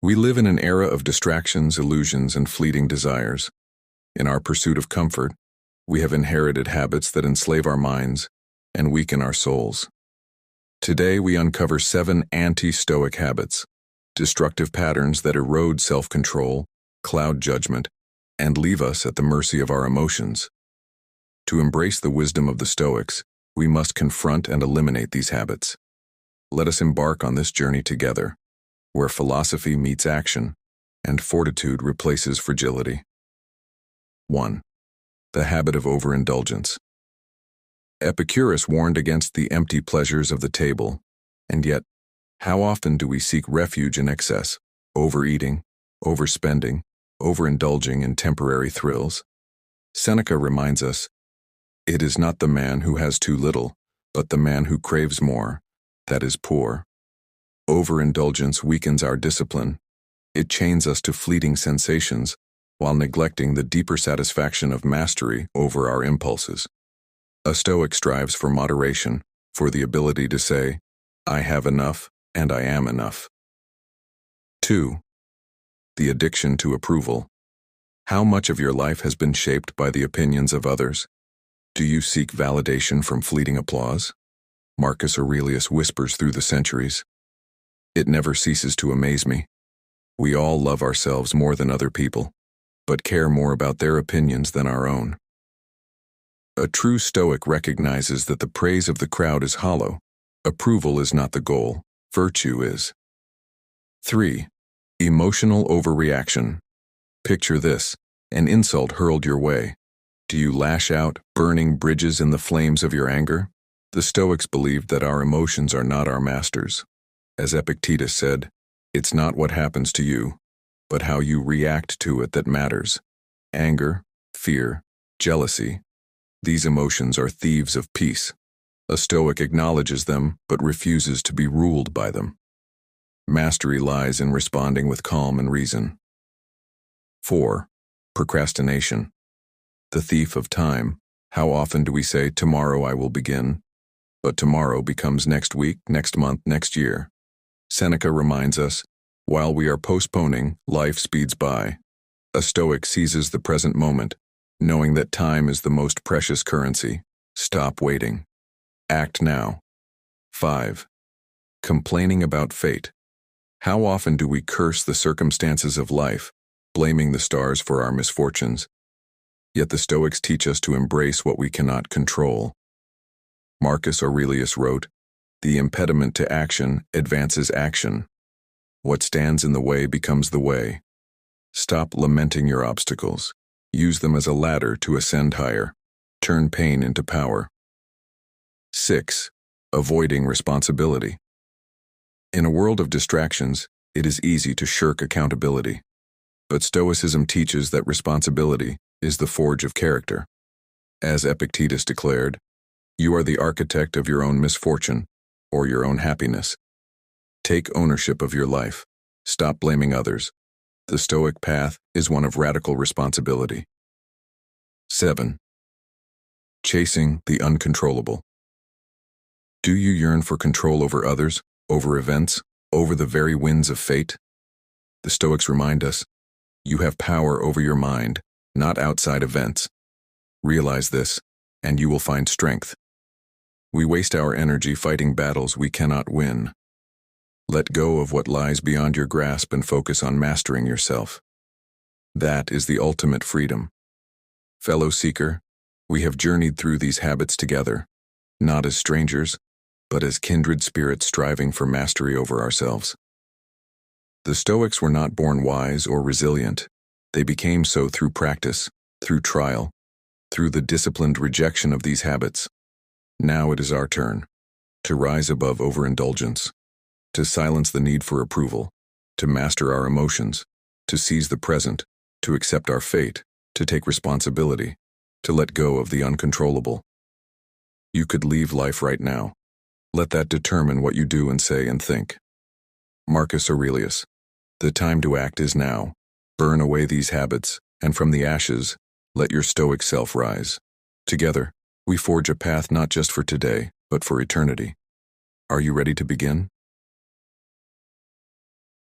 We live in an era of distractions, illusions, and fleeting desires. In our pursuit of comfort, we have inherited habits that enslave our minds and weaken our souls. Today, we uncover 7 anti-Stoic habits, destructive patterns that erode self-control, cloud judgment, and leave us at the mercy of our emotions. To embrace the wisdom of the Stoics, we must confront and eliminate these habits. Let us embark on this journey together, where philosophy meets action and fortitude replaces fragility. 1. The habit of overindulgence. Epicurus warned against the empty pleasures of the table, and yet, how often do we seek refuge in excess, overeating, overspending, overindulging in temporary thrills? Seneca reminds us, "It is not the man who has too little, but the man who craves more, that is poor." Overindulgence weakens our discipline. It chains us to fleeting sensations, while neglecting the deeper satisfaction of mastery over our impulses. A Stoic strives for moderation, for the ability to say, "I have enough, and I am enough." 2. The addiction to approval. How much of your life has been shaped by the opinions of others? Do you seek validation from fleeting applause? Marcus Aurelius whispers through the centuries, "It never ceases to amaze me. We all love ourselves more than other people, but care more about their opinions than our own." A true Stoic recognizes that the praise of the crowd is hollow. Approval is not the goal, virtue is. 3. Emotional overreaction. Picture this, an insult hurled your way. Do you lash out, burning bridges in the flames of your anger? The Stoics believed that our emotions are not our masters. As Epictetus said, "It's not what happens to you, but how you react to it that matters." Anger, fear, jealousy. These emotions are thieves of peace. A Stoic acknowledges them, but refuses to be ruled by them. Mastery lies in responding with calm and reason. 4. Procrastination. The thief of time. How often do we say, "Tomorrow I will begin," but tomorrow becomes next week, next month, next year? Seneca reminds us, while we are postponing, life speeds by. A Stoic seizes the present moment, knowing that time is the most precious currency. Stop waiting. Act now. 5. Complaining about fate. How often do we curse the circumstances of life, blaming the stars for our misfortunes? Yet the Stoics teach us to embrace what we cannot control. Marcus Aurelius wrote, "The impediment to action advances action. What stands in the way becomes the way." Stop lamenting your obstacles. Use them as a ladder to ascend higher. Turn pain into power. 6. Avoiding responsibility. In a world of distractions, it is easy to shirk accountability. But Stoicism teaches that responsibility is the forge of character. As Epictetus declared, "You are the architect of your own misfortune, or your own happiness." Take ownership of your life. Stop blaming others. The Stoic path is one of radical responsibility. 7. Chasing the uncontrollable. Do you yearn for control over others, over events, over the very winds of fate? The Stoics remind us, you have power over your mind, not outside events. Realize this, and you will find strength. We waste our energy fighting battles we cannot win. Let go of what lies beyond your grasp and focus on mastering yourself. That is the ultimate freedom. Fellow seeker, we have journeyed through these habits together, not as strangers, but as kindred spirits striving for mastery over ourselves. The Stoics were not born wise or resilient. They became so through practice, through trial, through the disciplined rejection of these habits. Now it is our turn to rise above overindulgence, to silence the need for approval, to master our emotions, to seize the present, to accept our fate, to take responsibility, to let go of the uncontrollable. You could leave life right now. Let that determine what you do and say and think. Marcus Aurelius. The time to act is now. Burn away these habits, and from the ashes, let your Stoic self rise. Together, we forge a path not just for today, but for eternity. Are you ready to begin?